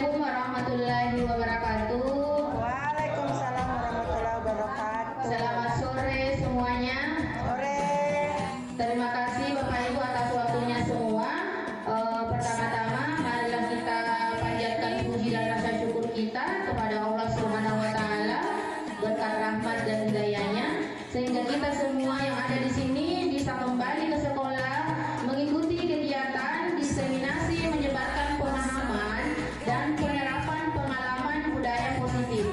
Assalamualaikum warahmatullahi wabarakatuh. Waalaikumsalam warahmatullahi wabarakatuh. Selamat sore semuanya. Sore. Terima kasih Bapak Ibu atas waktunya semua. Pertama-tama marilah kita panjatkan puji dan rasa syukur kita kepada Allah Subhanahu wa taala berkat rahmat dan hidayahnya sehingga kita semua yang ada di sini bisa kembali ke sekolah mengikuti kegiatan diseminasi menyebarkan pemahaman dan penerapan pengalaman budaya positif.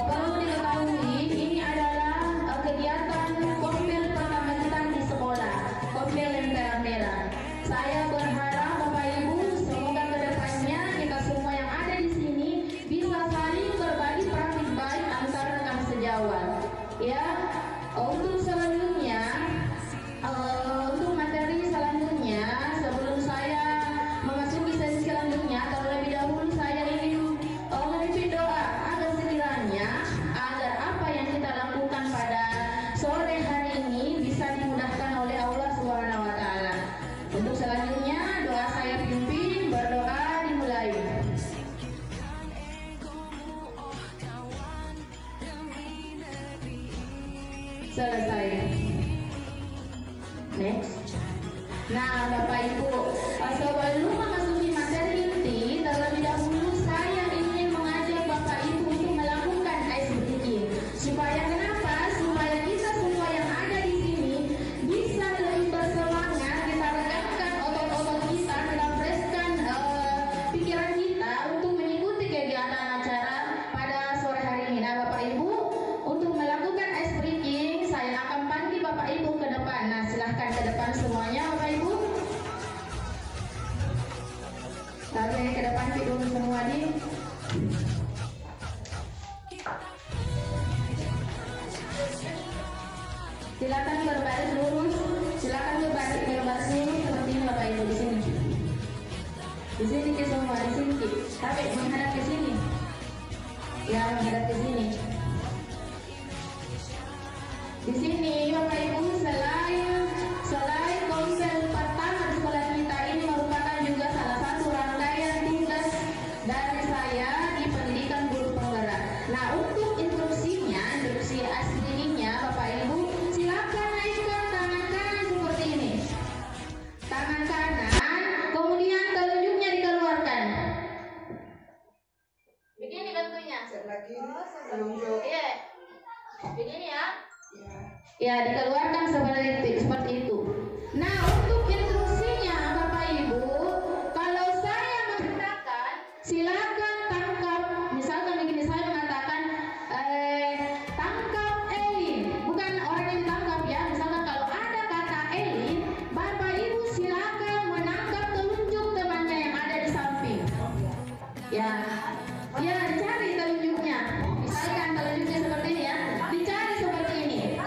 Perlu diketahui ini adalah kegiatan kompil pertama kita di sekolah, kompil Lentera Merah. Saya berharap Bapak Ibu semoga kedepannya kita semua yang ada di sini bisa saling berbagi praktik baik antar rekan sejawat. Ya, untuk selanjutnya, untuk materi selanjutnya sebelum saya memasuki sesi selanjutnya, terlebih dahulu saya ingin memimpin doa agar sekiranya agar apa yang kita lakukan pada sore hari ini bisa dimudahkan oleh Allah Subhanahu wa taala. Untuk selanjutnya doa saya pimpin, berdoa dimulai. Selesai. Next. Nah, Bapak Ibu, sebelum memasuki materi inti, terlebih dahulu saya ingin mengajak Bapak Ibu untuk melakukan ice breaking. Supaya kenapa? Supaya kita semua yang ada di sini bisa lebih bersemangat, kita regangkan otot-otot kita, kita freshkan pikiran kita untuk mengikuti kegiatan acara pada sore hari ini. Nah, Bapak Ibu, untuk melakukan ice breaking, saya akan panggil Bapak Ibu ke depan. Nah, silahkan ke depan semuanya, Bapak Ibu. Oke, ke depan dulu semua nih. Silakan berbaris lurus, silakan berbaris lurus seperti ini Bapak Ibu di sini. Di sini ke semua, di sini. Tapi menghadap ke sini. Ya, menghadap ke sini. Di sini Bapak Ibu selain konsep pertama di sekolah kita ini merupakan juga salah satu rangkaian tugas dari saya di pendidikan guru penggerak. Nah, untuk instruksi aslinya Bapak Ibu silakan naikkan tangan kanan seperti ini. Tangan kanan, kemudian telunjuknya dikeluarkan. Begini bentuknya. Telunjuk. Iya. Begini ya. Ya, dikeluarkan seperti itu. Nah, untuk instruksinya Bapak Ibu, kalau saya mengatakan silakan tangkap, misalkan begini saya mengatakan tangkap Elin, bukan orang yang ditangkap ya. Misalkan kalau ada kata Elin, Bapak Ibu silakan menangkap telunjuk temannya yang ada di samping. Ya, dicari telunjuknya. Misalkan telunjuknya seperti ini ya, dicari seperti ini.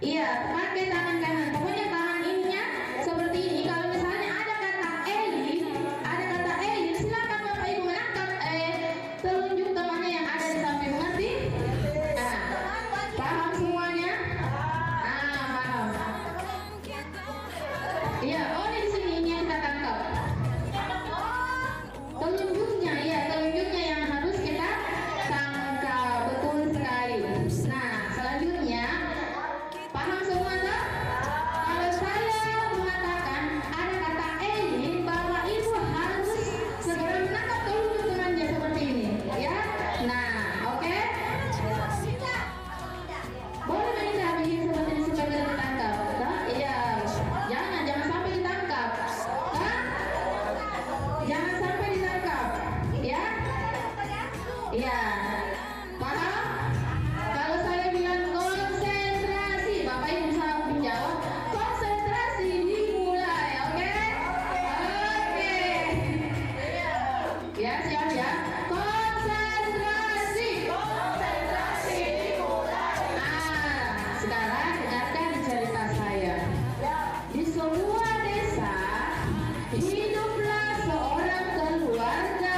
Iya, pakai tangan kanan. Pokoknya tangan ininya seperti ini. Kalau misalnya ada kata Elin, silakan Bapak Ibu menangkap telunjuk temannya yang ada di samping. Mengerti? Nah, paham semuanya? Nah, paham. Iya, di sini ini yang kita tangkap. Telunjuknya yang harus kita tangkap. Betul sekali. Nah, selanjutnya paham semua tak? Kalau saya mengatakan ada kata Elin, Bapak Ibu harus segera menangkap telunjuk temannya seperti ini, ya. Nah, oke? Boleh minta begini seperti ini supaya ditangkap, tak? Iya. Jangan sampai ditangkap, tak? Jangan sampai ditangkap, ya? Iya. Paham? Kalau saya bilang konsentrasi, Bapak Ibu bisa menjawab konsentrasi dimulai, oke? Oke. Ya, siap ya. Konsentrasi dimulai. Nah, sekarang dengarkan cerita saya. Di sebuah desa hiduplah seorang keluarga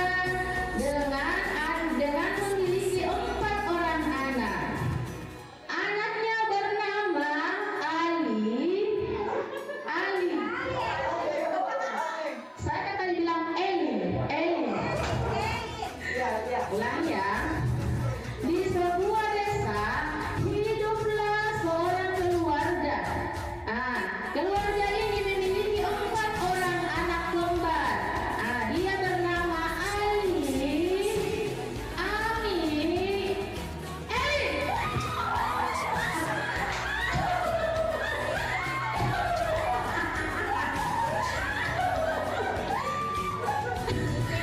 dengan memiliki 4 orang anak. Anaknya bernama Ali. Saya kan tadi bilang Elin. Ulang ya. Di sebuah desa hiduplah seorang keluarga. Keluarga ini memiliki 4 orang anak kembar. Dia bernama Ali, Ami, Eli.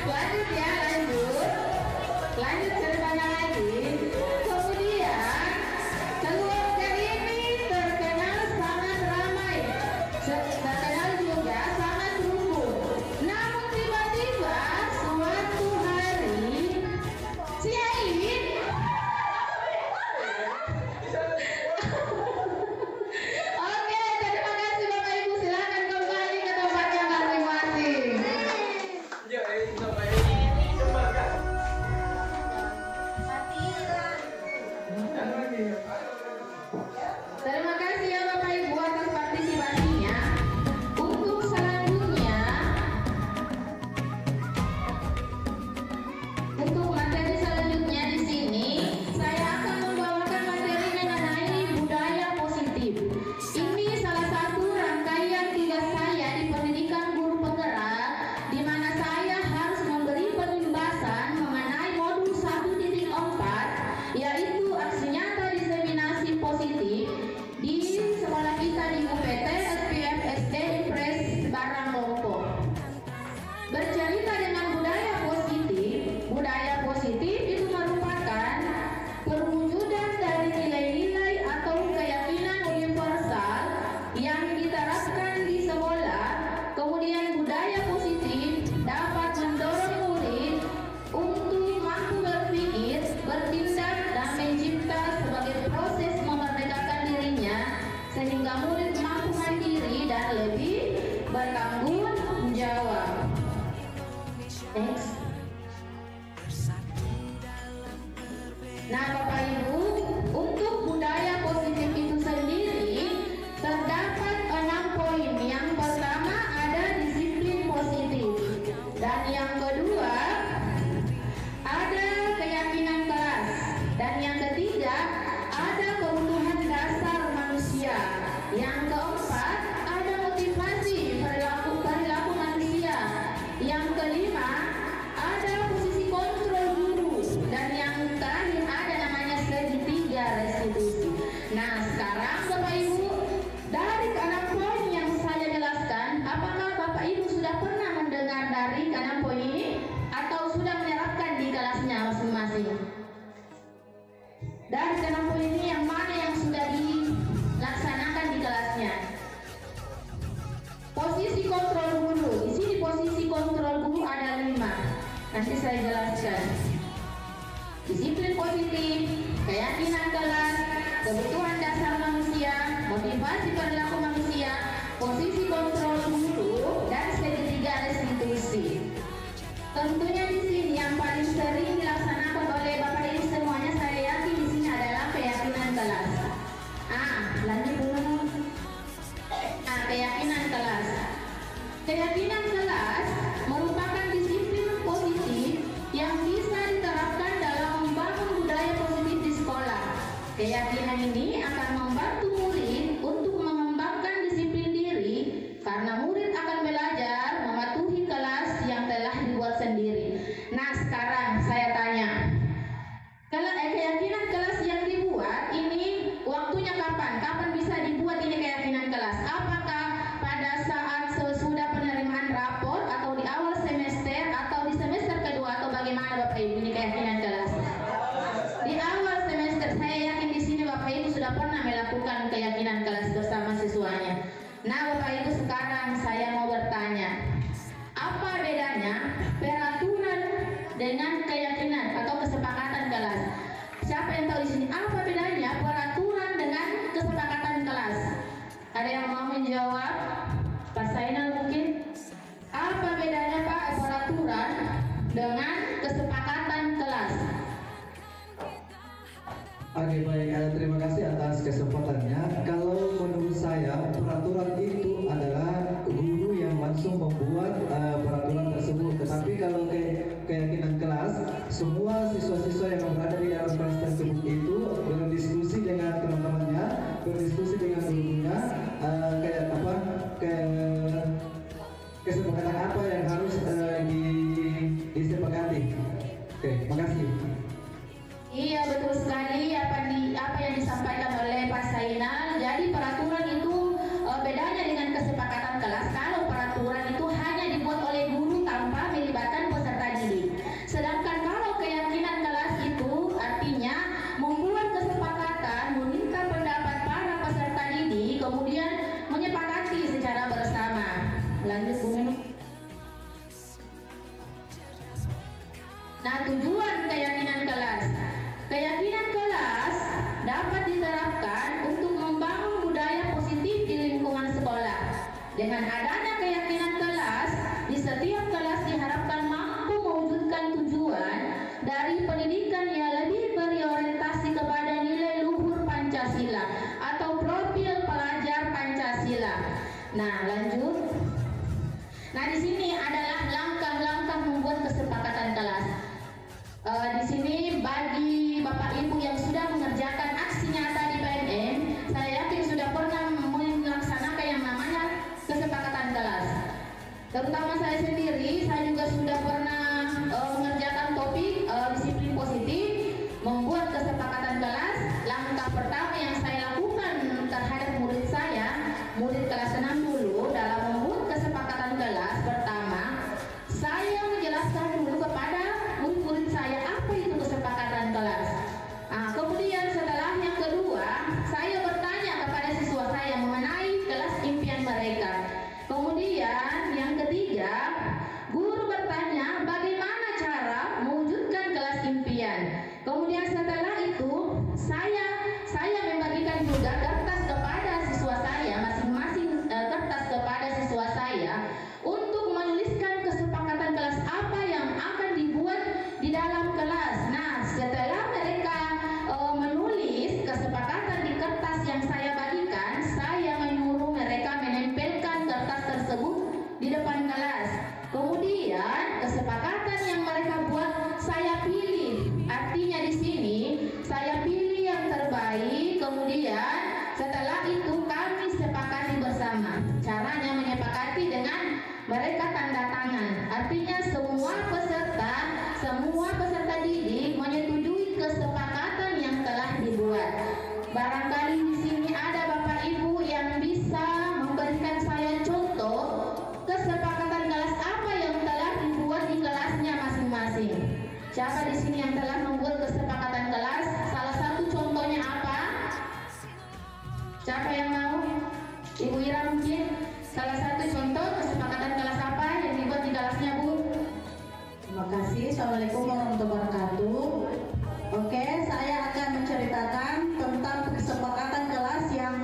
Lanjut ya, lanjut ceritanya lagi. Kemudian keluarga ini terkenal sangat ramai, terkenal juga sangat rukun. Namun tiba-tiba suatu hari si Ain Oke, terima kasih Bapak Ibu, silakan kembali ke tempatnya masing-masing. Terima kasih ya Bapak Ibu atas partisipasinya. Untuk selanjutnya, untuk materi selanjutnya di sini, saya akan membawakan materi mengenai budaya positif. Ini salah satu rangkaian tugas saya di pendidikan guru penggerak, di mana saya harus memberi penyelesaian mengenai modul 1.4, yaitu aksi nyata diseminasi positif di sekolah kita di UPT SPF SD Impres Barang Lompok. Bercerita dengan budaya positif itu merupakan perwujudan dari nilai-nilai atau keyakinan universal yang diterapkan di sekolah. Kemudian budaya positif dapat mendorong murid untuk mampu berpikir, bertindak, dan mencipta sebagai proses memerdekakan dirinya, sehingga murid mampu mandiri dan lebih bertanggung jawab. Next. Nah Bapak Ibu, untuk budaya positif itu sendiri terdapat 6 poin. Yang pertama ada disiplin positif, dan yang kedua ada keyakinan kelas, dan yang ketiga ada kebutuhan dasar manusia, yang keempat ada motivasi perilaku manusia, yang kelima ada posisi kontrol guru, dan yang terakhir ada namanya segitiga restitusi. Nah sekarang Bapak Ibu, dari ke-6 poin yang saya jelaskan, apakah Bapak Ibu sudah pernah mendengar dari ke-6 poin ini atau sudah menerapkan di kelasnya masing-masing? Dari ke-6 poin ini yang mana yang sudah dilaksanakan di kelasnya? Posisi kontrol guru. Di sini posisi kontrol guru ada 5. Nanti saya jelaskan. Disiplin positif, keyakinan kelas, kebutuhan dasar manusia, motivasi perilaku manusia, posisi kontrol guru, dan segitiga restitusi. Tentunya di sini yang paling sering dilaksanakan oleh Bapak Ibu semuanya, saya yakin di sini adalah keyakinan kelas. Lanjut dulu. Keyakinan kelas. Keyakinan kelas merupakan disiplin positif yang bisa diterapkan dalam membangun budaya positif di sekolah. Keyakinan ini akan membantu murid untuk mengembangkan disiplin diri, karena murid akan belajar mematuhi kelas yang telah dibuat sendiri. Nah sekarang saya tanya, keyakinan kelas yang dibuat ini waktunya kapan? Kapan bisa dibuat ini keyakinan kelas? Apakah pada saat sesudah penerimaan rapor, atau di awal semester, atau di semester kedua, atau bagaimana Bapak Ibu ini keyakinan kelas? Di awal semester. Saya yakin di sini Bapak Ibu sudah pernah melakukan keyakinan kelas bersama siswanya. Nah Bapak Ibu, sekarang saya mau bertanya, apa bedanya peraturan dengan keyakinan atau kesepakatan kelas? Siapa yang tahu di sini apa bedanya peraturan dengan kesepakatan kelas? Ada yang mau menjawab? Pak Sainal mungkin? Apa bedanya Pak peraturan dengan kesepakatan kelas? Oke, baik, terima kasih atas kesempatannya. Kalau menurut saya, peraturan itu adalah guru yang langsung membuat peraturan tersebut. Tetapi kalau keyakinan kelas, semua hati. Oke, makasih. Iya, betul sekali apa yang disampaikan oleh Pak Zainal. Jadi peraturan itu bedanya dengan kesepakatan kelas. Kalau peraturan itu hanya dibuat oleh guru tanpa melibatkan peserta didik. Sedangkan kalau keyakinan kelas itu artinya membuat kesepakatan, meminta pendapat para peserta didik, kemudian menyepakati secara bersama. Lanjut, Bu Menlu. Nah, tujuan keyakinan kelas. Keyakinan kelas dapat diterapkan untuk membangun budaya positif di lingkungan sekolah. Dengan adanya keyakinan kelas, di setiap kelas diharapkan mampu mewujudkan tujuan dari pendidikan yang lebih berorientasi kepada nilai luhur Pancasila atau profil pelajar Pancasila. Nah, lanjut. Nah, di sini adalah langkah-langkah membuat kesepakatan kelas. Di sini bagi Bapak Ibu yang sudah mengerjakan aksi nyata di PNM, saya yakin sudah pernah melaksanakan yang namanya kesepakatan kelas. Terutama saya sendiri, saya juga sudah pernah mengerjakan topik disiplin positif, membuat kesepakatan kelas. Langkah pertama yang saya lakukan terhadap murid saya, murid kelas 6 dulu, dalam membuat kesepakatan kelas pertama, saya menjelaskan dulu kepada murid-murid saya apa itu kesepakatan kelas. Nah, kemudian setelah yang kedua, saya bertanya kepada siswa saya mengenai kelas impian mereka. Kemudian yang ketiga, guru bertanya bagaimana cara mewujudkan kelas impian. Kemudian setelah itu, saya membagikan juga kertas kepada siswa saya, masing-masing kertas kepada siswa saya untuk menuliskan kesepakatan kelas apa yang akan dibuat di dalam kelas. Nah, setelah mereka menulis kesepakatan di kertas yang saya bagikan, saya menyuruh mereka menempelkan kertas tersebut di depan kelas. Kemudian kesepakatan yang mereka buat saya pilih. Artinya di sini saya pilih yang terbaik. Kemudian setelah itu kami sepakati bersama. Caranya menyepakati dengan mereka tanda tangan. Artinya semua peserta didik menyetujui kesepakatan yang telah dibuat. Barangkali di sini ada Bapak Ibu yang bisa memberikan saya contoh kesepakatan kelas apa yang telah dibuat di kelasnya masing-masing. Siapa di sini yang telah membuat kesepakatan kelas? Salah satu contohnya apa? Siapa yang mau? Ibu Ira mungkin? Salah satu contoh kesepakatan kelas apa yang dibuat di kelasnya, Bu? Terima kasih. Assalamualaikum warahmatullahi wabarakatuh. Oke, saya akan menceritakan tentang kesepakatan kelas yang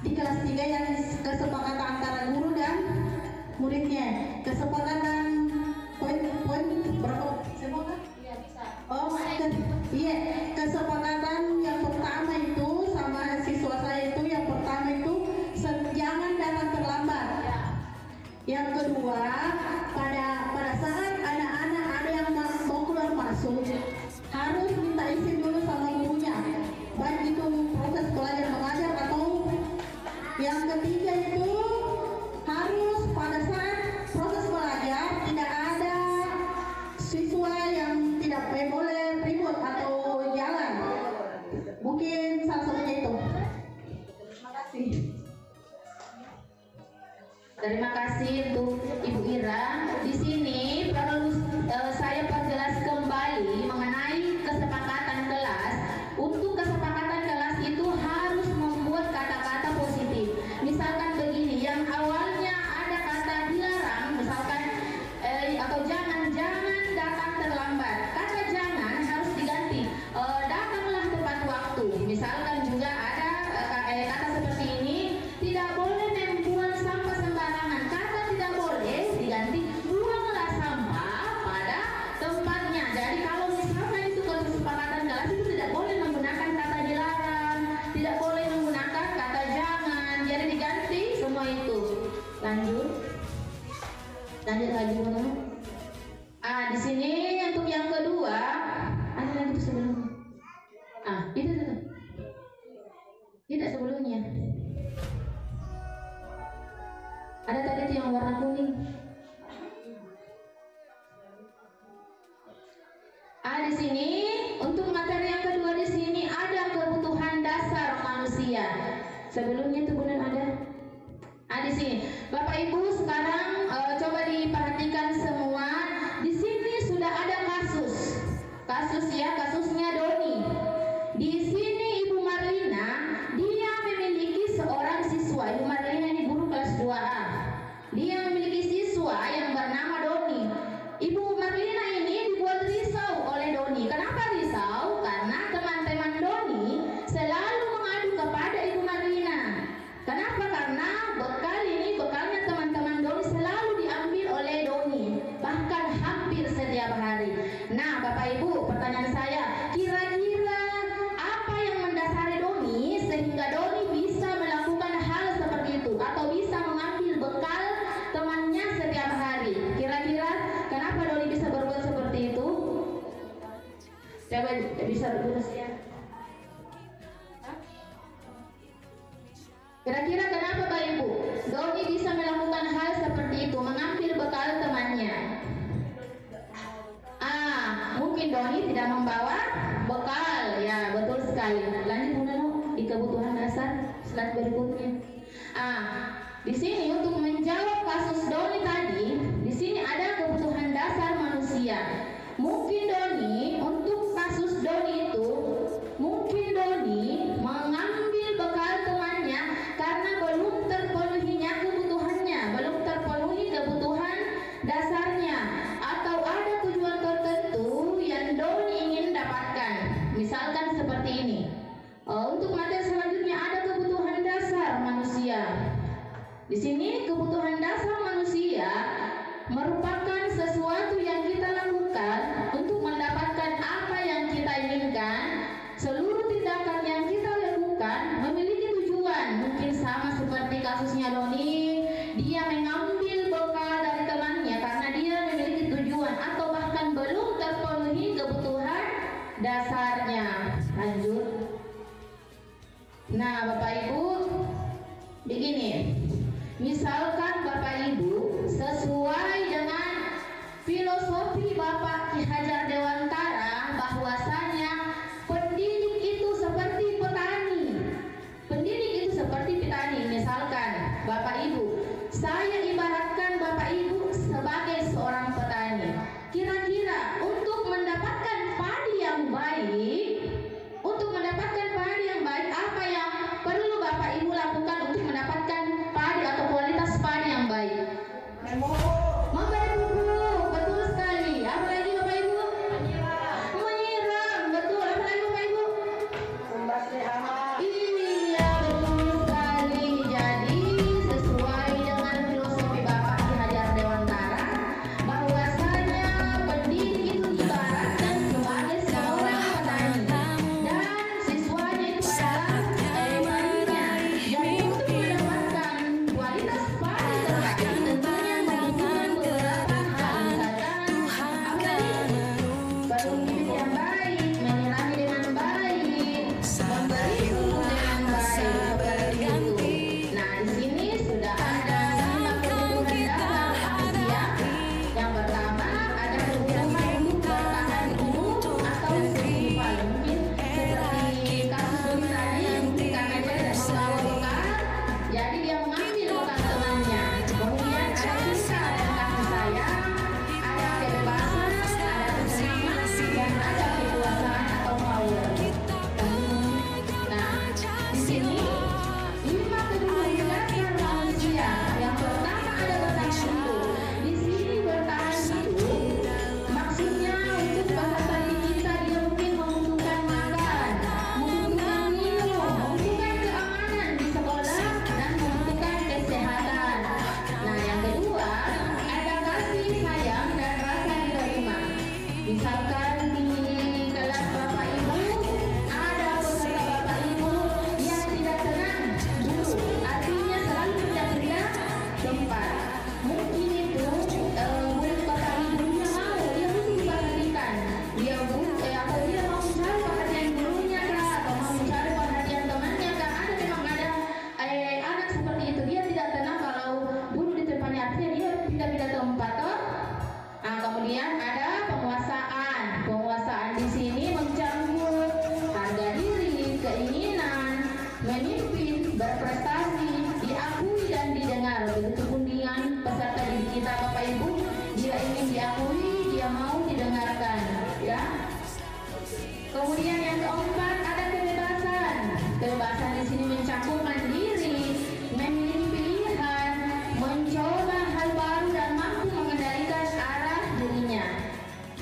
di kelas 3 yang kesepakatan antara guru dan muridnya. Kesepakatan poin berapa? Semua? Iya, bisa. Oh, iya. Kesepakatan yang pertama itu sama siswa saya itu yang pertama itu jangan datang terlambat. Ya. Yang kedua, pada saat anak-anak ada yang mau keluar masuk, harus minta izin dulu sama gurunya, baik itu proses belajar mengajar atau yang ketiga itu harus pada saat proses belajar tidak ada siswa Di sini untuk materi yang kedua di sini ada kebutuhan dasar manusia. Sebelumnya itu benar ada. Di sini Bapak Ibu sekarang coba diperhatikan semua. Di sini sudah ada kasus ya, kasusnya Doni. Di sini Ibu Marlina dia memiliki seorang siswa. Ibu Marlina ini guru kelas 2A. Dia memiliki siswa yang bernama Doni. Ibu Marlina ini dibuat risau oleh Doni. Kenapa risau? Karena teman-teman Doni selalu mengadu kepada Ibu Marlina. Kenapa? Karena bekalnya teman-teman Doni selalu diambil oleh Doni, bahkan hampir setiap hari. Nah, Bapak Ibu, pertanyaan saya, kira-kira apa yang mendasari Doni sehingga Doni bisa melakukan hal seperti itu atau bisa mengambil bekal temannya setiap hari? Kira-kira kenapa Doni bisa berbuat seperti itu? Coba bisa berurus ya. Kira-kira kenapa Bapak Ibu Doni bisa melakukan hal seperti itu, mengambil bekal temannya? Mungkin Doni tidak membawa bekal. Ya, betul sekali. Lanjut Bunda Nuk di kebutuhan dasar slide berikutnya. Di sini untuk menjawab kasus Doni tadi, di sini ada kebutuhan dasar manusia. Mungkin Doni untuk kasus Doni itu, mungkin Doni mengambil bekal temannya karena belum terpenuhinya kebutuhannya, belum terpenuhi kebutuhan dasarnya, atau ada tujuan tertentu yang Doni ingin dapatkan. Misalkan seperti ini. Untuk materi selanjutnya ada kebutuhan dasar manusia. Di sini kebutuhan dasar manusia merupakan sesuatu yang kita lakukan untuk mendapatkan apa yang kita inginkan. Seluruh tindakan yang kita lakukan memiliki tujuan. Mungkin sama seperti kasusnya Doni, dia mengambil bekal dari temannya karena dia memiliki tujuan atau bahkan belum terpenuhi kebutuhan dasarnya. Lanjut. Nah, Bapak Ibu, begini. Misalkan Bapak Ibu sesuai dengan filosofi Bapak Ki Hajar Dewantara bahwasanya pendidik itu seperti petani. Pendidik itu seperti petani. Misalkan Bapak Ibu, saya ibaratkan Bapak Ibu sebagai seorang petani. Kira-kira untuk mendapatkan padi yang baik, apa yang perlu Bapak Ibu lakukan untuk mendapatkan padi atau kualitas padi yang baik? Memberi pupuk, betul sekali. Apa lagi?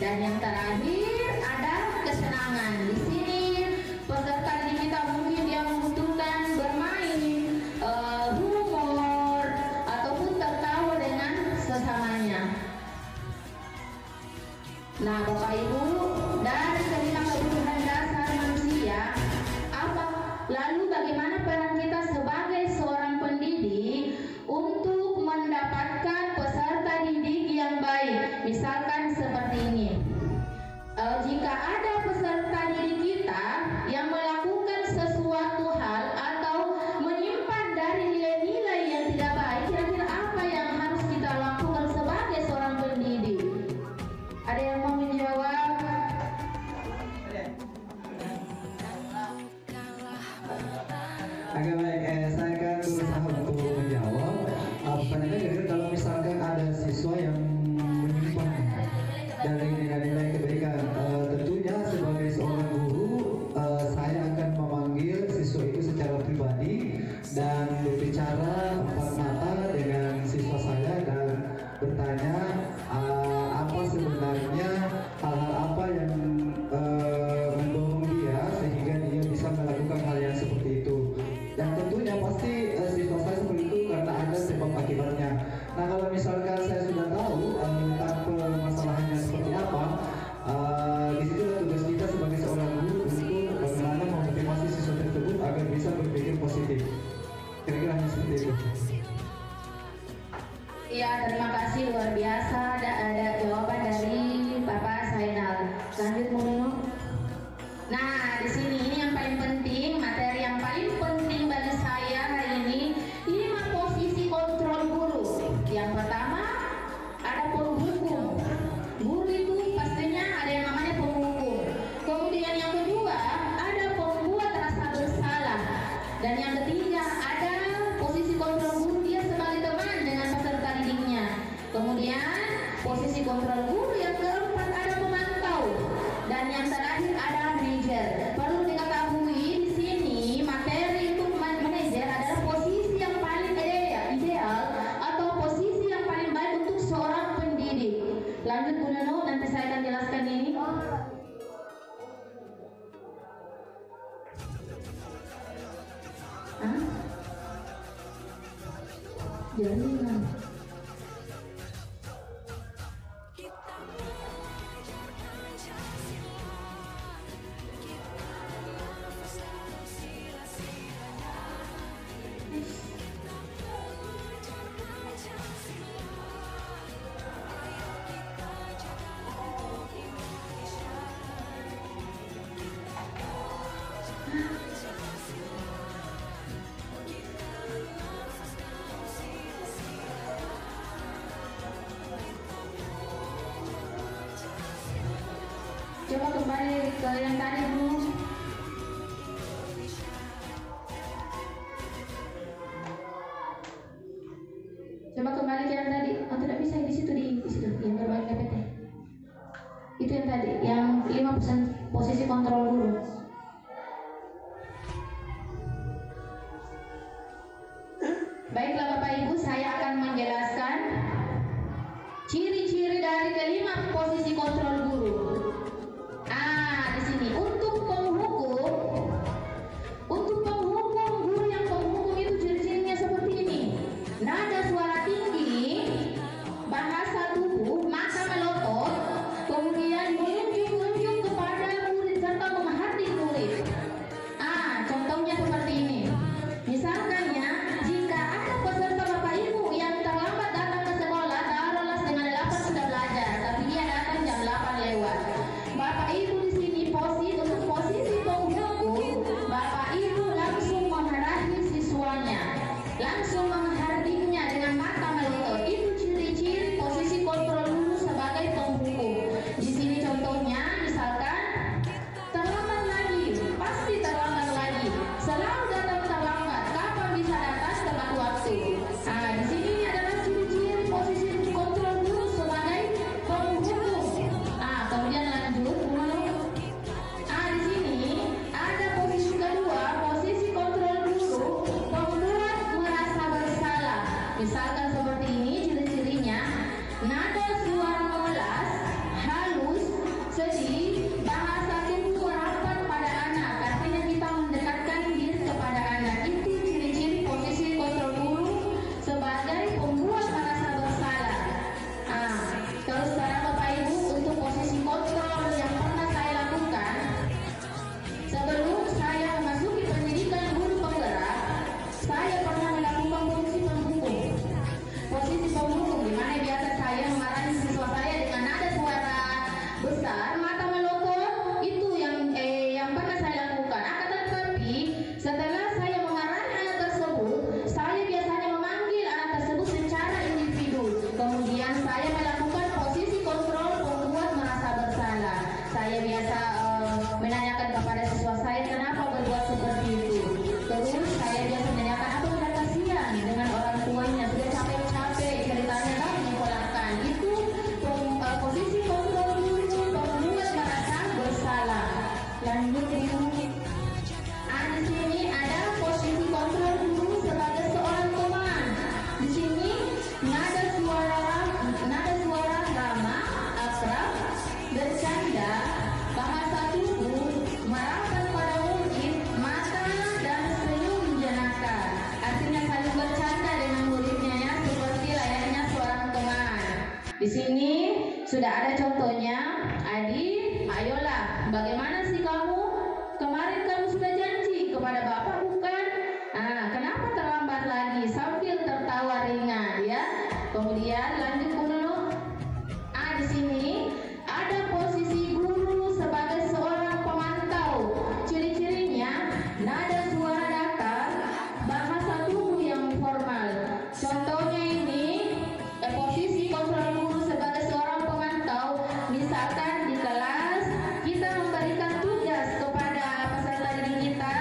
Dan yang terakhir ada kesenangan. Di sini peserta didik kita mungkin yang membutuhkan bermain, humor, ataupun tertawa dengan sesamanya. Nah, Bapak Ibu, dari kelima kebutuhan dasar manusia, lalu bagaimana peran kita sebagai seorang pendidik untuk mendapatkan peserta didik yang baik? Misalkan seperti ini. Jika ada peserta didik kita yang melakukan sesuatu hal atau menyimpan dari nilai-nilai yang tidak baik, kira-kira apa yang harus kita lakukan sebagai seorang pendidik? Ada yang mau menjawab? Agak baik, saya akan berusaha untuk menjawab. Pertanyaannya kalau misalkan ada siswa yang menyimpan dari nilai-nilai kebaikan, tentunya sebagai seorang guru, saya akan memanggil siswa itu secara pribadi dan berbicara empat mata dengan siswa saya dan bertanya apa sebenarnya hal-hal apa yang mendorong dia sehingga dia bisa melakukan hal yang seperti itu. Dan tentunya pasti siswa saya seperti itu karena ada sebab akibatnya. Nah, kalau misalkan saya sudah tahu tentang permasalahannya seperti apa, di situ tugas kita sebagai seorang guru untuk bagaimana memotivasi siswa tersebut agar bisa berpikir positif. Kira-kira hanya seperti itu. Iya, terima kasih, luar biasa. Ada jawaban dari Bapak Zainal. Lanjut, Mono. Nah, di sini ini yang paling penting, materi yang paling penting bagi saya hari ini, 5 posisi kontrol guru. Yang pertama, ada penghukum. Guru itu pastinya ada yang namanya penghukum. Kemudian yang kedua, ada pembuat rasa bersalah. Dan yang ketiga, ada posisi kontrol guru, dia sebagai teman dengan peserta didiknya. Kemudian posisi kontrol guru yang keempat, ada pemantau. Dan yang terakhir ada manajer. Perlu diketahui di sini materi untuk manajer adalah posisi yang paling ideal atau posisi yang paling baik untuk seorang pendidik. Lanjut Bu Neno, nanti saya akan jelaskan ini. Jaringan. Coba kembali ke yang tadi, Bu. Coba kembali ke yang tadi. Oh, tidak bisa di situ di situ yang bermain KPT. Itu yang tadi, yang 5% posisi kontrol guru. Baiklah Bapak Ibu, saya akan menjelaskan ciri-ciri dari kelima posisi kontrol guru. Di sini untuk penghukum guru yang penghukum itu ciri-cirinya seperti ini: nada suara tinggi, bahasa tubuh, mata melotot, kemudian menunjuk-nunjuk kepada murid serta memperhatikan bagaimana sih kamu? Kemarin kamu sudah janji kepada Bapak bukan? Kenapa terlambat lagi? Sambil tertawa ringan ya. Kemudian lanjut dulu. Di sini ada posisi guru sebagai seorang pemantau. Ciri-cirinya nada suara datar, bahasa tubuh yang formal. Contohnya ini posisi kontrol guru sebagai seorang pemantau. Misalkan di kelas kita memberikan tugas kepada peserta didik kita,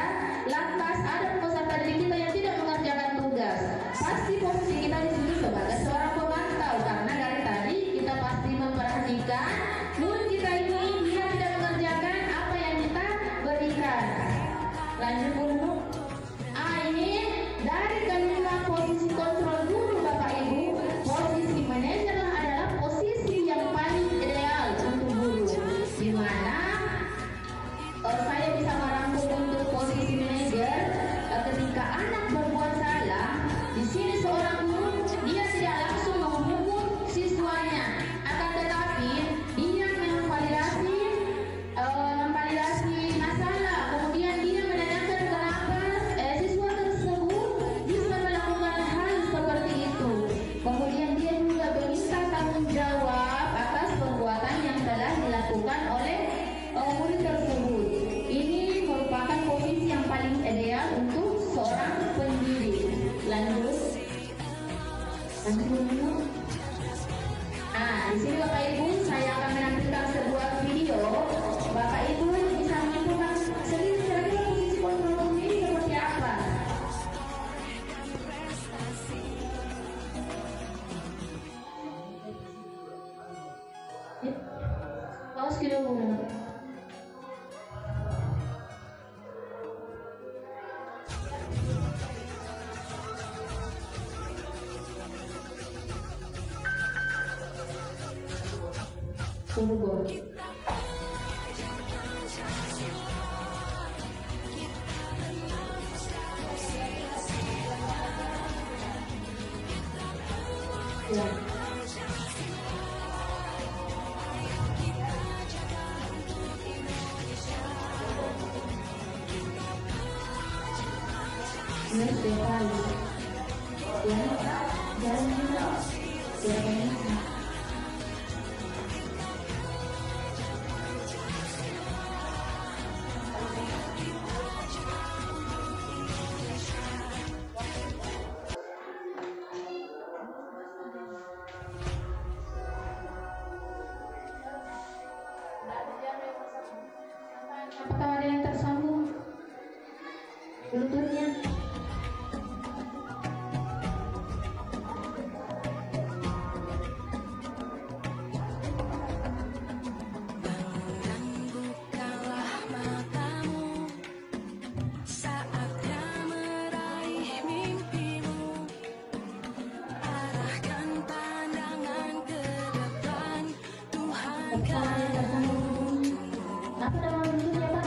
lantas ada peserta didik kita yang tidak mengerjakan tugas. Pasti posisi kita di sini sebagai seorang pemantau, karena dari tadi kita pasti memperhatikan murid kita ini dia tidak mengerjakan apa yang kita berikan. Lanjut dulu. Ini dari kelima posisi kontrol guru Bapak Ibu, posisi manajer adalah posisi yang paling ideal untuk guru, di mana saya bisa merangkum untuk posisi manajer. Ketika anak berbuat salah, di sini seorang guru dia tidak langsung menghukum siswanya, akan tetapi dia memvalidasi masalah, kemudian dia menanyakan kenapa siswa tersebut bisa melakukan hal seperti itu. Kemudian dia juga meminta tanggung jawab atas perbuatan yang telah dilakukan oleh murid tersebut. Ini merupakan posisi yang paling ideal untuk seorang pendidik. Lanjut dulu. Di sini Bapak Ibu saya akan menampilkan sebuah video. Bapak Ibu bisa menentukan sendiri kira-kira posisi kontrol ini seperti apa. Pause dulu. Tunggu. Ya. Ini sekali. Ya, jalan juga. Ya, apakah ada yang tersambung bluetoothnya? Apa nama bluetoothnya Pak?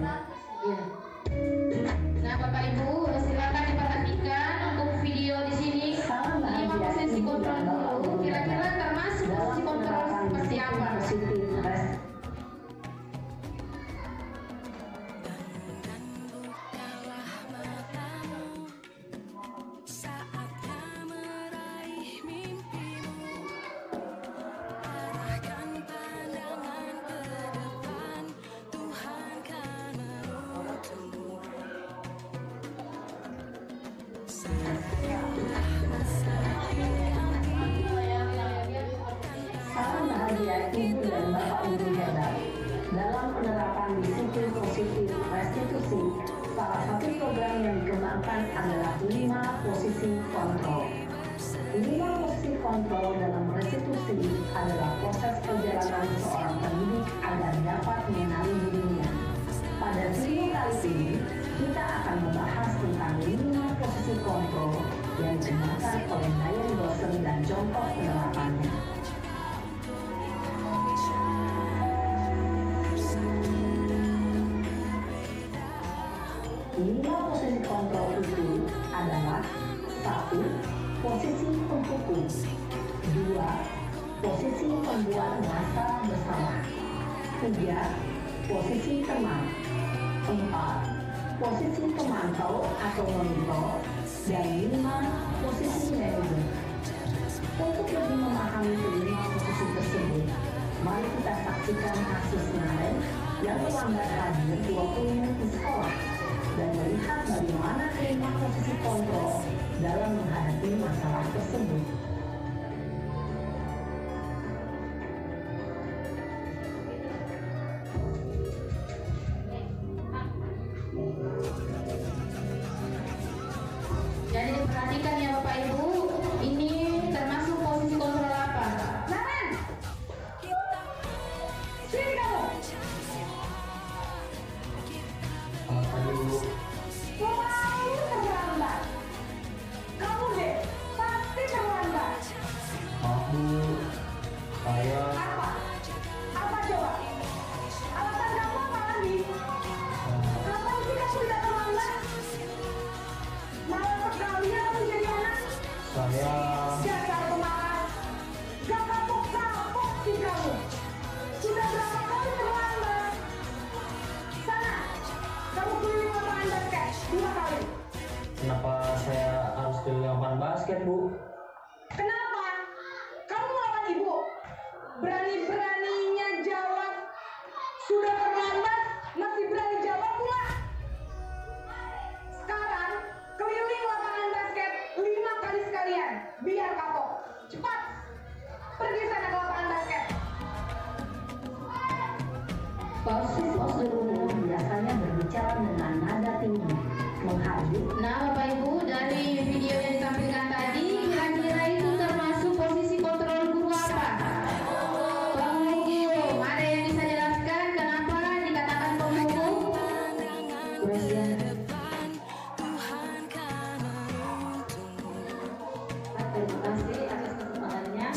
Iya. Nah, Bapak Ibu, silakan diperhatikan untuk video di sini. Ini posisi kontrol guru, kira-kira termasuk posisi kontrol seperti apa? Salam bahagia Ibu dan Bapak Ibu hebat. Dalam penerapan disiplin positif restitusi, salah satu program yang dikembangkan adalah 5 posisi kontrol. 5 posisi kontrol dalam restitusi adalah proses perjalanan seorang pendidik agar dapat mengenali dirinya. Pada video kali ini, kita akan membahas tentang 5 posisi kontrol yang dikembangkan oleh Diane Dawson dan contoh penerapannya. 5 posisi kontrol itu adalah 1. Posisi penghukum, 2. Posisi pembuat masalah bersama, 3. Posisi teman, 4. Posisi pemantau atau monitor, dan 5. Posisi manajer. Untuk lebih memahami kelima posisi tersebut, mari kita saksikan kasus Naren yang terlambat hadir 20 menit di sekolah dan melihat bagaimana kelima posisi kontrol dalam menghadapi masalah tersebut. Jadi diperhatikan ya Bapak Ibu, ini termasuk posisi kontrol apa? Naren! Sini kamu! Apa dulu? Selalu terlambat. Kamu deh, pasti terlambat. Aku, saya, Apa? Apa coba? Alasan kamu apa lagi? Kapan sih kamu tidak terlambat? Malah sekalian kamu jadi anak. saya, Dasar pemalas. Gak kapok-kapok sih kamu. Sudah berapa kali terlambat? Sana, kamu keliling lapangan basket 2 kali. kenapa saya harus keliling lapangan basket, Bu? Kenapa? Kamu melawan ibu? Berani-beraninya jawab. Sudah terlambat, masih berani jawab pula. Sekarang, keliling lapangan basket 5 kali sekalian. Biar kapok. Cepat. Pergi sana ke lapangan basket. Postur umum biasanya berbicara dengan nada tinggi, menghardik. Nah Bapak Ibu, dari video yang ditampilkan tadi, kira-kira itu termasuk posisi kontrol guru apa? Pembuku. Ada yang bisa jelaskan kenapa dikatakan pembuku? Terima kasih atas kesempatannya.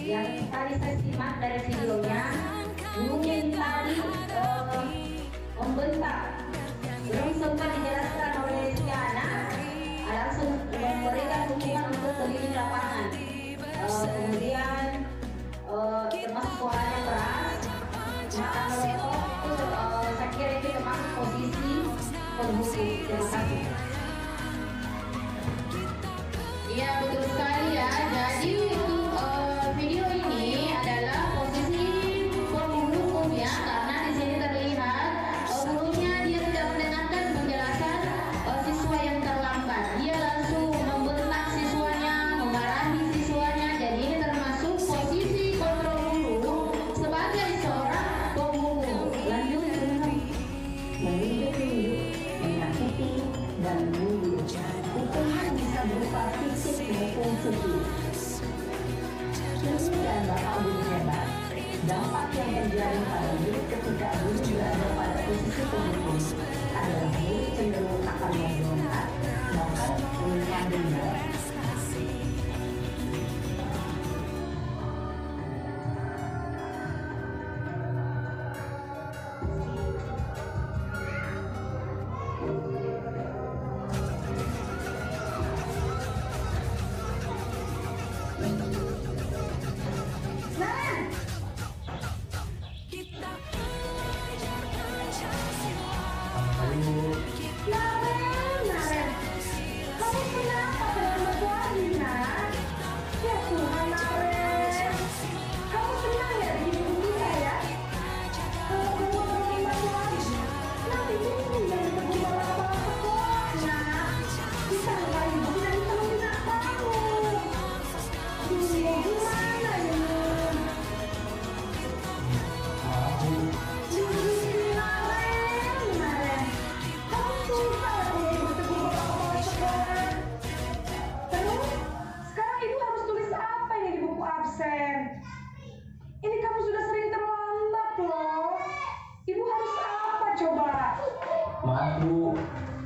Yang tadi saya simak dari videonya, mungkin tadi membentak, belum sempat dijelaskan oleh Tiana, langsung memberikan hukuman untuk keliling lapangan. Kemudian termasuk suaranya keras, mata melotot, itu saya kira itu termasuk posisi pembuku. Terima kasih. Iya betul sekali ya. Jadi untuk video ini adalah posisi pembuku ya, karena di sini terlihat gurunya dia tidak mendengarkan penjelasan siswa yang terlambat. Dia langsung membentak siswanya, memarahi siswanya. Jadi ini termasuk posisi kontrol guru sebagai seorang pembuku. Lanjut menunjuk-nunjuk, menyakiti, dan menunjuk. Hukuman bisa berupa fisik maupun psikis. Ibu dan Bapak guru hebat, dampak yang terjadi pada murid ketika guru berada pada posisi pembuku adalah murid cenderung akan memberontak, bahkan menyerah dendam.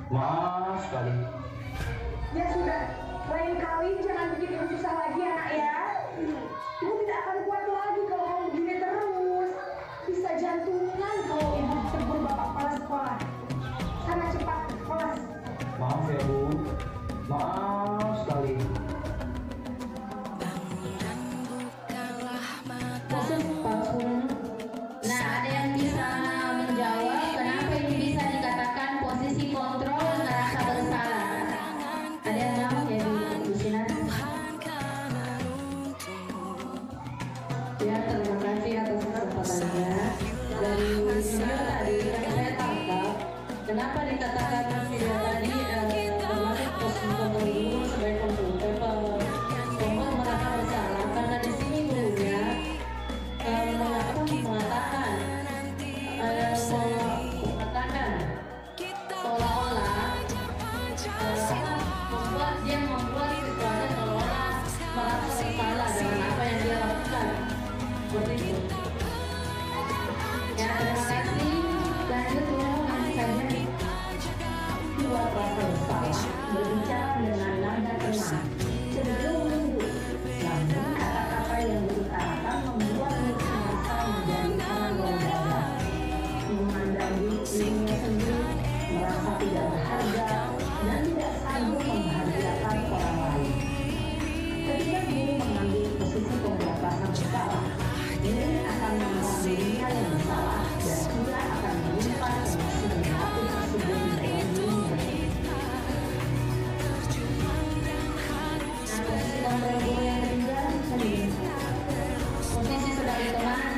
Maaf sekali. Ya sudah, lain kali jangan bikin ibu susah lagi anak ya. Ibu tidak akan kuat lagi kalau kamu begini terus. Bisa jantungan kalau ibu tegur bapak kepala sekolah. Sana cepat kelas. Maaf ya Bu, maaf sekali. Nah, ada yang bisa menjawab kenapa ini bisa dikatakan posisi kontrol ngerasa bersalah? Ada yang mau ya Bu Sinar? Ya, terima kasih atas kesempatannya. Dari video tadi yang saya tangkap, kenapa dikatakan video tadi termasuk posisi kontrol dulu sebagai komputer membuat merasa bersalah karena di sini gurunya mengatakan seolah-olah membuat siswanya seolah merasa bersalah dengan apa yang dia lakukan. Seperti itu. Ya, terima kasih. Lanjut langsung saja. Dua rasa bersalah berbicara dengan nada tenang, cenderung lembut. Namun kata-kata yang diutarakan membuat merasa menjadi orang dada, memandang dirinya sendiri, merasa tidak berharga dan tidak sanggup membahagiakan orang lain. Ketika guru mengambil posisi pembuat rasa bersalah, ini akan membuat dirinya yang bersalah dan tidak akan menyimpan emosi negatif tersebut di dalam dirinya. Nah, posisi kontrol guru yang ketiga, posisi sebagai teman.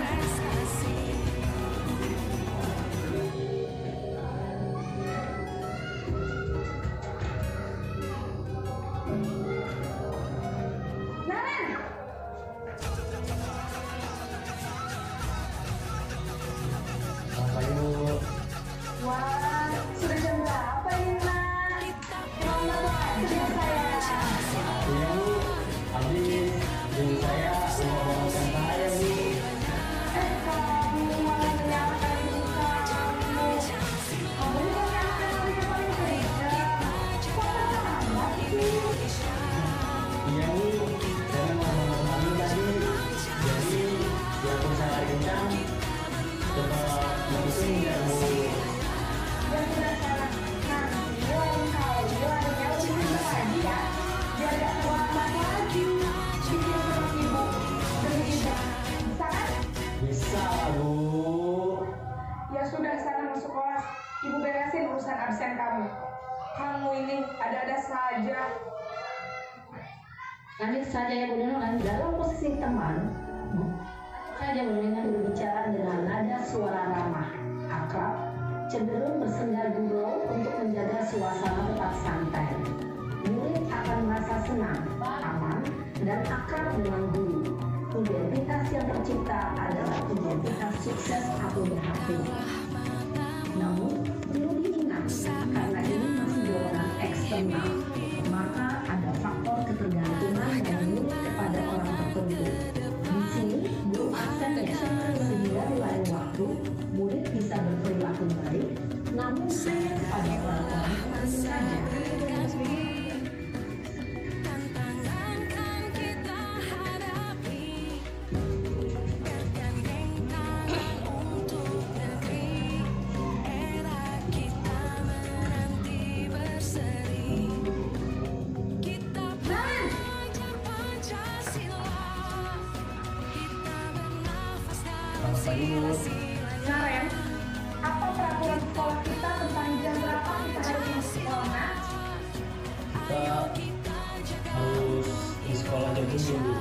Ayo. Wah, sudah jam berapa ini, Nak? Mama kerja saya. Iya Bu, habis ibu saya mau bangunkan saya Bu. Kamu malah menyalahkan ibu kamu. Kamu bukan anak yang paling kerja. Kok terlambat sih? Iya Bu, saya mau bangun tadi. Jadi biarpun saya lagi kencang, tetap langsung ya Bu. Ya sudah sana. Nanti lain kali larinya lebih kencang lagi ya. Biar gak terlambat lagi. Bikin terus ibu. Begitu. Bisa kan? Bisa Bu. Ya sudah, sana masuk kelas. Ibu beresin urusan absen kamu. Kamu ini ada-ada saja. Lanjut saja ya Bu Nino, lanjut. Dalam posisi teman, Saja Bu Nino. berbicara dengan nada suara ramah, akrab, cenderung bersenda gurau untuk menjaga suasana tetap santai. Murid akan merasa senang, aman, dan akrab dengan guru. Identitas yang tercipta adalah identitas sukses atau berhasil. Namun, perlu diingat, karena ini masih dorongan eksternal, maka ada faktor ketergantungan dari murid kepada orang tertentu. Di sini, guru absen sehingga di lain waktu, murid bisa berperilaku baik, namun hanya kepada orang-orang tertentu saja. Apa dulu? Naren, apa peraturan sekolah kita tentang jam berapa kita harus masuk sekolah, Nak? Kita harus di sekolah jam 7 Bu.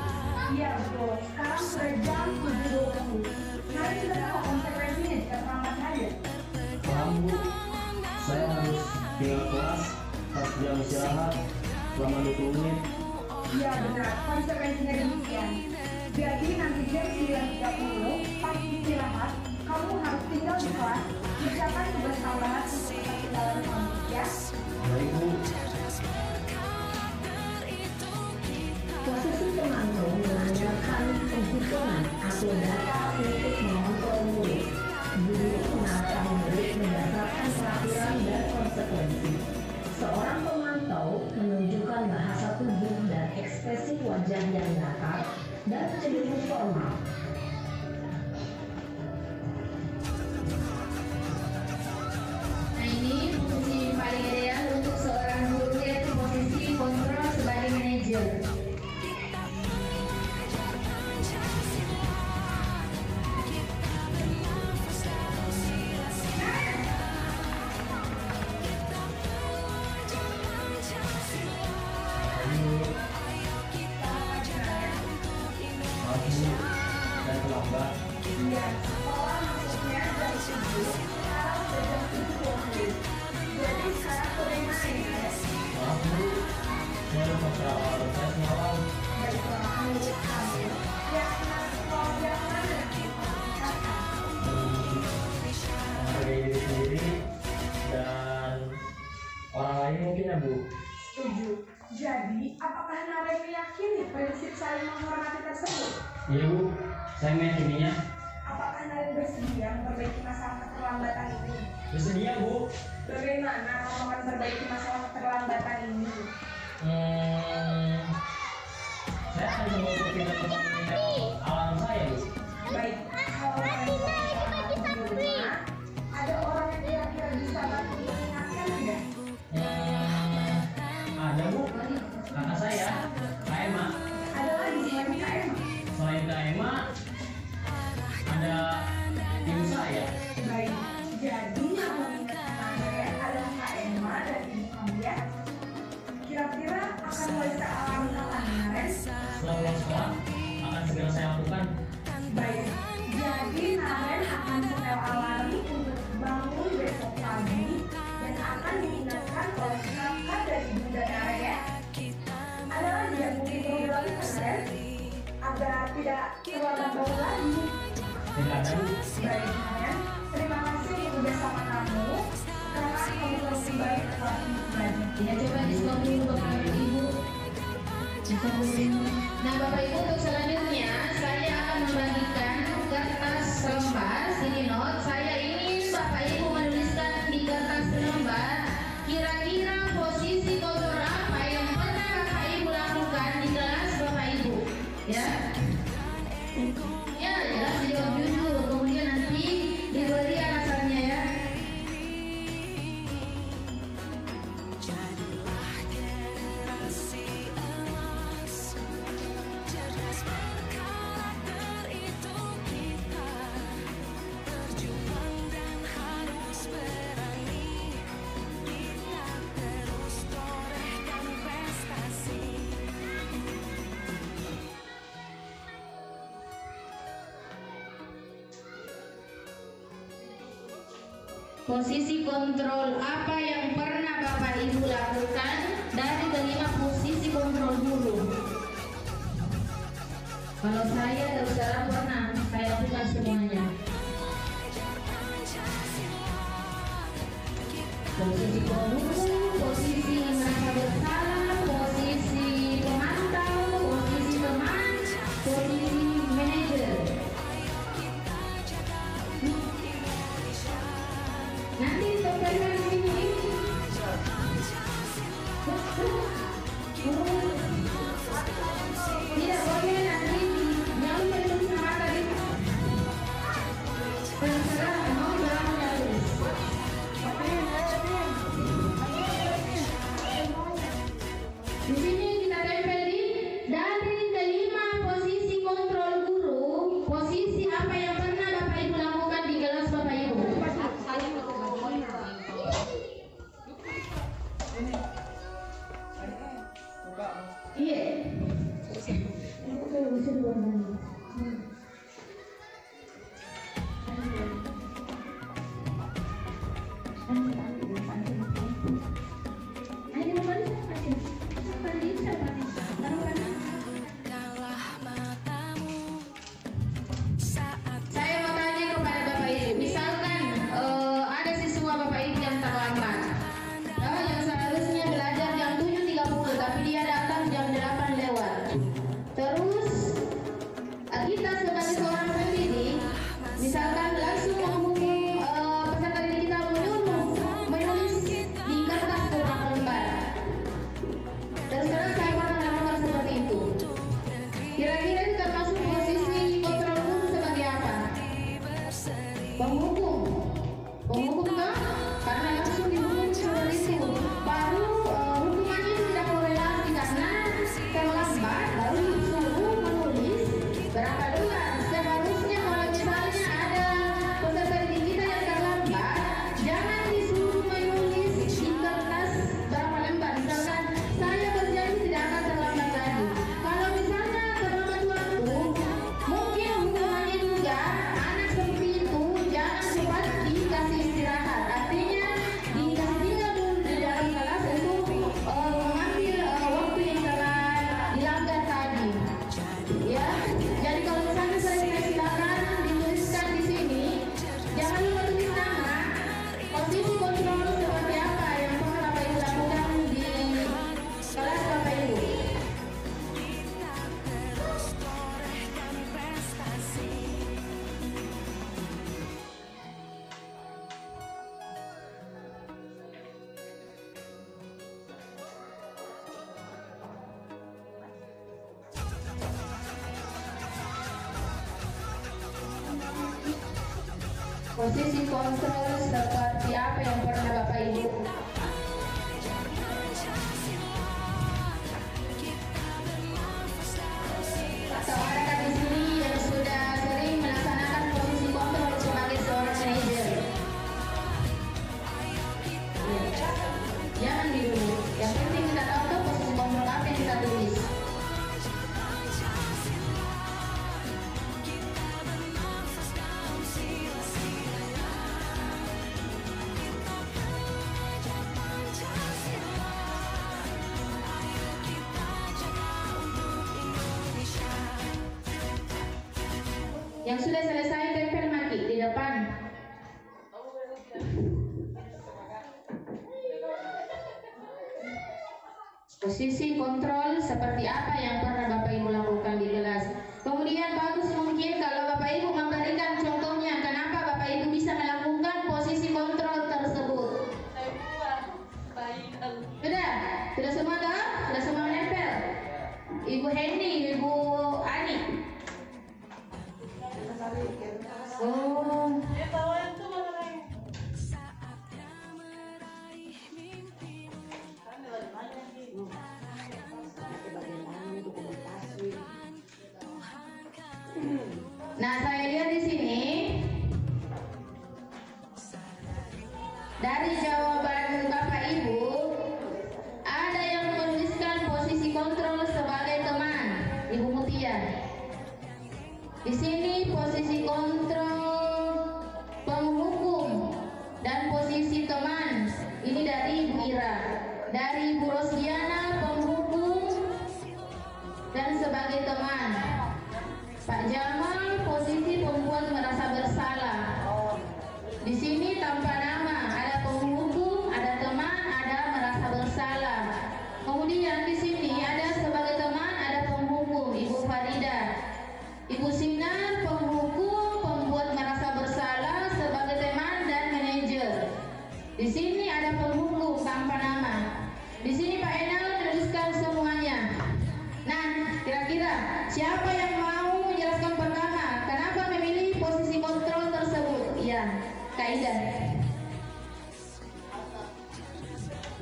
Iya betul, sekarang sudah jam 7.20. Naren sudah tahu konsekuensinya jika terlambat saja. Paham Bu, saya harus tinggal kelas pas jam istirahat selama 20 menit. Iya benar, konsekuensinya demikian. Jadi nanti jam 9.30 pas istirahat, kamu harus tinggal di kelas, kerjakan tugas tambahan untuk ketinggalan kamu, ya? Baik Bu. Posisi pemantau menanyakan penghitungan atau data untuk mengontrol murid. Guru akan murid berdasarkan peraturan dan konsekuensi. formal. Nah ini posisi paling ideal untuk seorang guru, yaitu posisi kontrol sebagai manajer. Saya terlambat. Iya, sekolah masuknya jam 7, sekarang udah jam 7:20. Jadi sekarang udah main ya. Maaf Bu, saya lupa soal saya semalam. Dari kamu, ya sekolah yang mana? Menghargai diri sendiri dan orang lain mungkin ya Bu. Setuju. Jadi, apakah Nara meyakini prinsip saling menghormati tersebut? Iya Bu, saya meyakininya. Apakah Nara bersedia memperbaiki masalah keterlambatan ini? Bersedia Bu. Bagaimana kamu akan memperbaiki masalah keterlambatan ini? Saya akan coba untuk tidak mengingat alam saya Bu. Baik, kalau kalian mengingatkan di rumah, ada orang yang kira-kira bisa bantu mengingatkan tidak? Ada Bu, kakak saya, Kak Emma. Ada lagi selain Kak Emma? Selain Kak Emma, ada ibu saya. Baik, jadi yang mengingatkan kalian adalah Kak Emma dan ibu kamu ya. Kira-kira akan mulai saya alami kapan kemarin? Setelah pulang sekolah, akan segera saya lakukan. Baik, jadi Naren akan setel alarm untuk bangun besok pagi dan akan diingatkan oleh kakak dan bunda Naren ya. Ada lagi yang mungkin perlu dilakukan Naren agar tidak terlambat bangun lagi. Tidak ada Bu. Baik Naren, terima kasih untuk bersama kamu. Sekarang kamu harus kembali ke kelas belajar. Ya coba diskon dulu Bapak Ibu. Diskon dulu. Nah Bapak Ibu, untuk selanjutnya saya akan membagikan kertas lembar. Sini not, saya ingin Bapak Ibu menuliskan di kertas lembar kira-kira posisi kontrol apa yang pernah Bapak Ibu lakukan di kelas Bapak Ibu. Ya. Ya, jelas dijawab jujur. Kemudian nanti diberi alasannya ya. Posisi kontrol apa yang pernah Bapak Ibu lakukan dari kelima posisi kontrol dulu? Kalau saya terus terang pernah saya lakukan semuanya. Posisi kontrol, posisi merasa bersalah, posisi pemantau, posisi teman, posisi manajer. Nanti dokternya di sini. Tidak boleh nanti yang menulis nama tadi. Terserah mau bilang menulis. Di sini kita tempel dari kelima posisi kontrol guru, posisi apa yang pernah Bapak Ibu lakukan di kelas Bapak Ibu? Iya. Ayo Posisi kontrol seperti apa yang pernah Bapak Ibu? Atau adakah di sini yang sudah sering melaksanakan posisi kontrol sebagai seorang manajer? Jangan dulu. Yang penting kita tahu tuh posisi kontrol apa yang kita tulis. Yang sudah selesai tempel maki di depan. Posisi kontrol seperti apa yang pernah Bapak Ibu lakukan di kelas. Kemudian bagus mungkin kalau Bapak Ibu memberikan contohnya kenapa Bapak Ibu bisa melakukan posisi kontrol tersebut. Sudah semua toh? Sudah semua menempel? Ibu Henny, Ibu Ani. Oh. Nah, saya lihat di sini dari jawaban Bapak Ibu ada yang menuliskan posisi kontrol sebagai teman, Ibu Mutia. Di sini posisi kontrol penghukum dan posisi teman ini dari Ibu Ira, dari Ibu Rosdiana penghukum dan sebagai teman. Pak Jamal posisi pembuat merasa bersalah. Di sini tanpa nama, ada penghukum, ada teman, ada merasa bersalah. Kemudian di sini ada sebagai teman, ada penghukum, Ibu Farida. Ibu Sinar penghukum, pembuat merasa bersalah sebagai teman dan manajer. Di sini ada penghukum tanpa nama. Di sini Pak Enal menuliskan semuanya. Nah, kira-kira siapa yang mau menjelaskan pertama kenapa memilih posisi kontrol tersebut? Ya, Kaidah.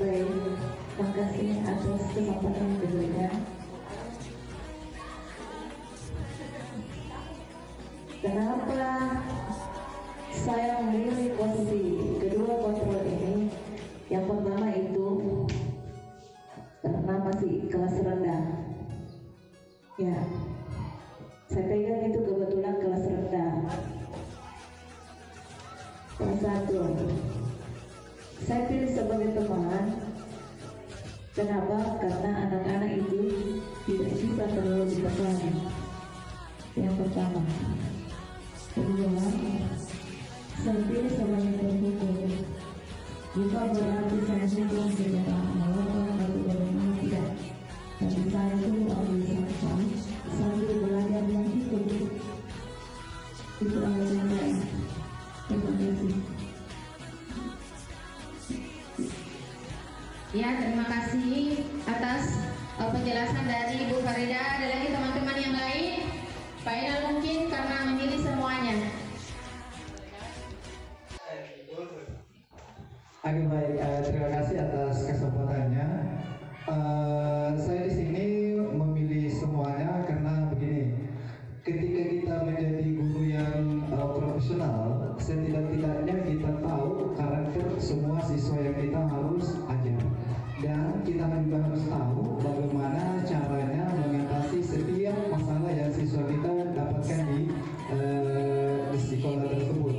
Baik, terima kasih atas kesempatan yang diberikan. Kenapa saya memilih posisi kedua kontrol ini? Yang pertama itu karena masih kelas rendah. Ya, saya pegang itu kebetulan kelas rendah. Kelas 1. Saya pilih sebagai teman. Kenapa? Karena anak-anak itu tidak bisa terlalu ditekan. Yang pertama. Kedua, saya pilih sebagai penghukum. Bukan berarti saya hukum secara melakukan atau bagaimana, tidak. Tapi saya itu ambil sampah sambil belajar yang itu. Itu alasan saya. Terima kasih. Ya, terima kasih atas penjelasan dari Ibu Farida. Ada lagi teman-teman yang lain? Pak Enal mungkin karena memilih semuanya. Oke, baik, terima kasih atas kesempatannya. Saya di sini memilih semuanya karena begini, ketika kita menjadi guru yang profesional, setidak-tidaknya kita tahu karakter semua siswa yang kita harus ajar, dan kita juga harus tahu bagaimana caranya mengatasi setiap masalah yang siswa kita dapatkan di sekolah tersebut.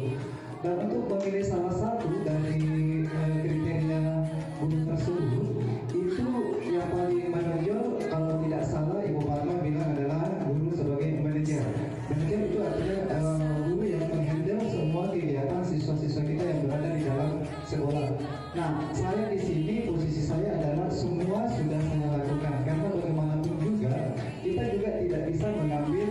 Dan untuk memilih salah satu dari kriteria guru tersebut, itu yang paling menonjol kalau tidak salah Ibu Fatma bilang adalah guru sebagai manajer. Manajer itu artinya guru yang menghandle semua kegiatan siswa-siswa kita yang berada di dalam sekolah. Nah, saya di sini posisi saya adalah semua sudah saya lakukan, karena bagaimanapun juga kita juga tidak bisa mengambil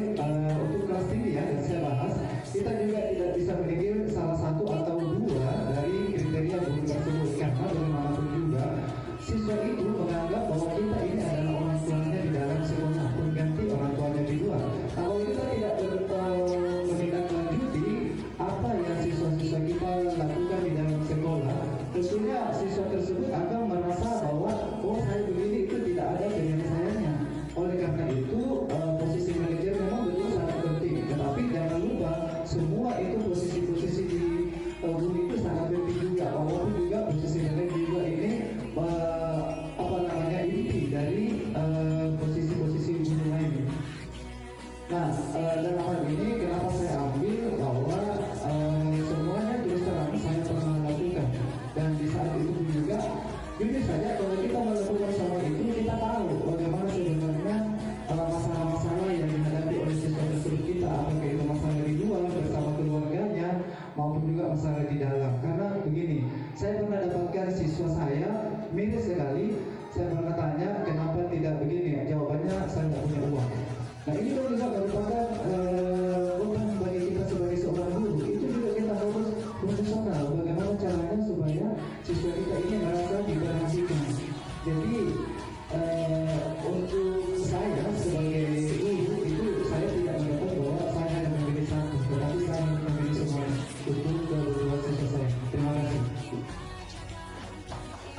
untuk saya sebagai guru itu saya tidak mendapat bahwa saya hanya memilih satu, tetapi saya memilih semua untuk kedua siswa saya. Terima kasih.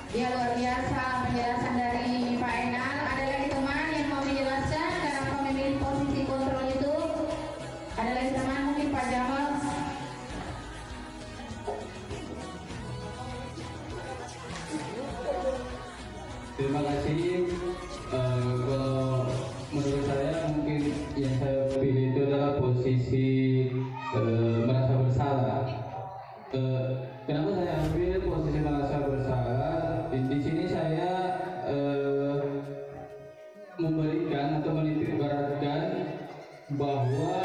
Ya, luar biasa penjelasan dari Pak Enal. Ada lagi teman yang mau menjelaskan kenapa memilih posisi kontrol itu? Ada lagi teman, mungkin Pak Jamal? Terima kasih. Kalau menurut saya mungkin yang saya pilih itu adalah posisi merasa bersalah. Kenapa saya ambil posisi merasa bersalah? Di sini saya memberikan atau menitik beratkan bahwa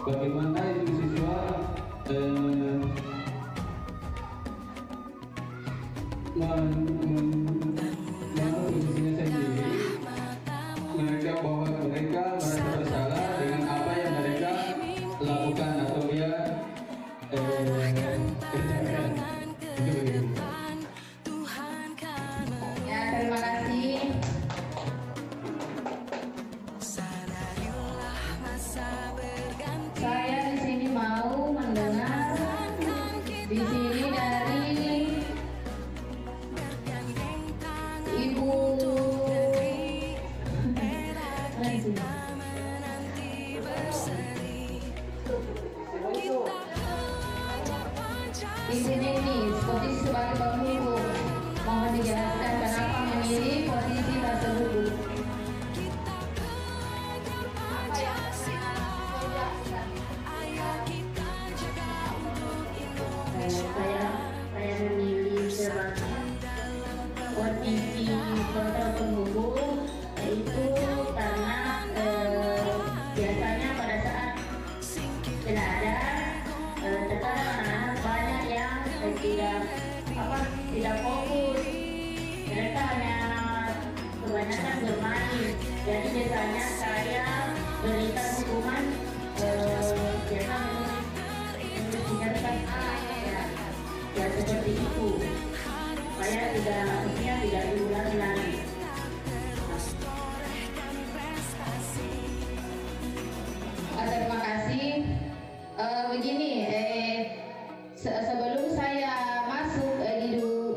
bagaimana itu siswa posisinya sendiri, mereka bahwa mereka merasa bersalah dengan apa yang mereka lakukan atau dia kerjakan. Ya, terima kasih. Saya di sini mau mendengar di sini dari Ibu di sini nih, posisi sebagai penghulu, mohon dijelaskan kenapa memilih posisi tersebut. Saya memilih sebagai posisi kontrol penghubung itu karena biasanya pada saat tidak ada terkadang anak-anak banyak yang tidak fokus, mereka hanya kebanyakan bermain. Jadi biasanya saya berikan hukuman biasa meninggalkan ya seperti itu, supaya tidak diulangi lagi. Terima kasih. Begini, sebelum saya masuk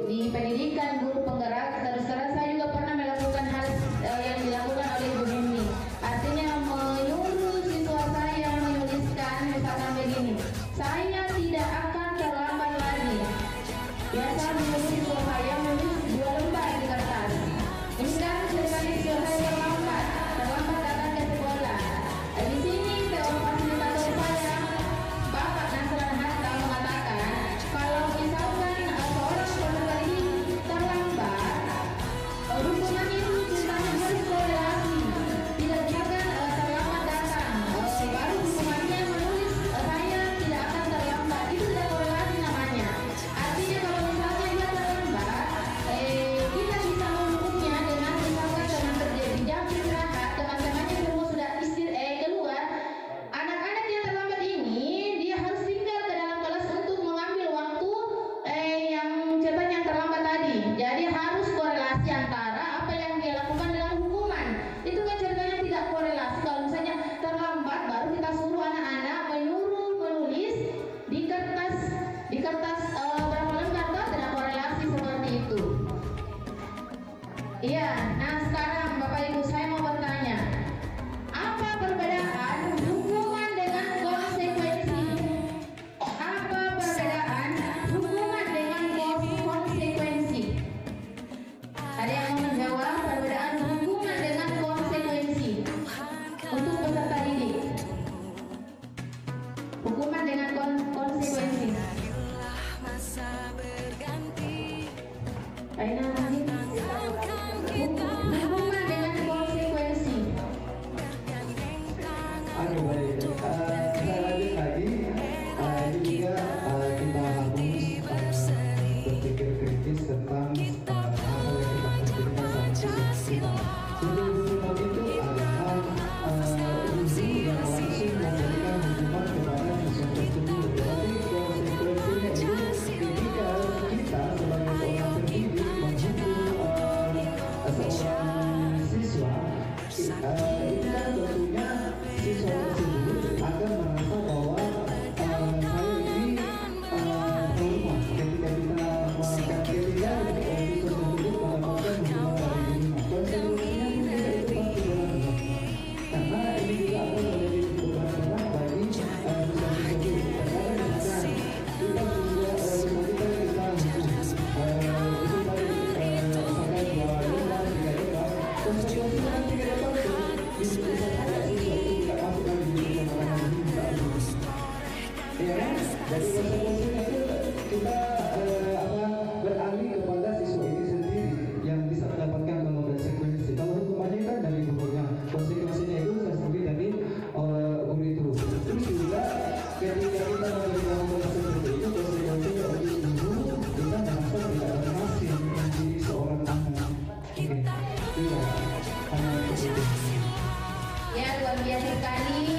di pendidikan guru penggerak, terus terang saya juga pernah melakukan hal yang dilakukan oleh Ibu Mimi. Artinya menyuruh siswa saya menuliskan misalkan begini, saya tidak akan terlambat lagi. Biasa menyuruh siswa saya menulis 2 lembar di kertas. Ini kan sekali siswa saya terlambat datang ke sekolah. Di sini fasilitator saya, Bapak Nasran Hatta, mengatakan kalau misalkan seorang peserta ini terlambat, hukuman itu ceritanya harus korelasi. Tidak biarkan terlambat datang, baru hukumannya menulis saya tidak akan terlambat. Itu tidak korelasi namanya. Artinya kalau misalnya dia terlambat, kita bisa menghukumnya dengan misalkan dengan terjadi jam istirahat, teman-temannya semua sudah keluar. Anak-anak yang terlambat ini dia harus tinggal ke dalam kelas untuk mengambil waktu yang ceritanya yang terlambat tadi. Jadi harus korelasi antara apa yang dia lakukan dengan hukuman. Itu kan ceritanya tidak korelasi. Kalau misalnya terlambat baru kita suruh anak-anak menyuruh menulis di kertas berapa lembar, toh tidak korelasi seperti itu. Iya, nah sekarang Bapak Ibu saya mau bertanya, apa perbedaan hukuman dengan konsekuensi? Apa perbedaan hukuman dengan konsekuensi? Ada yang mau menjawab perbedaan hukuman dengan konsekuensi untuk peserta didik? Hukuman dengan konsekuensi. Hukuman akhir kali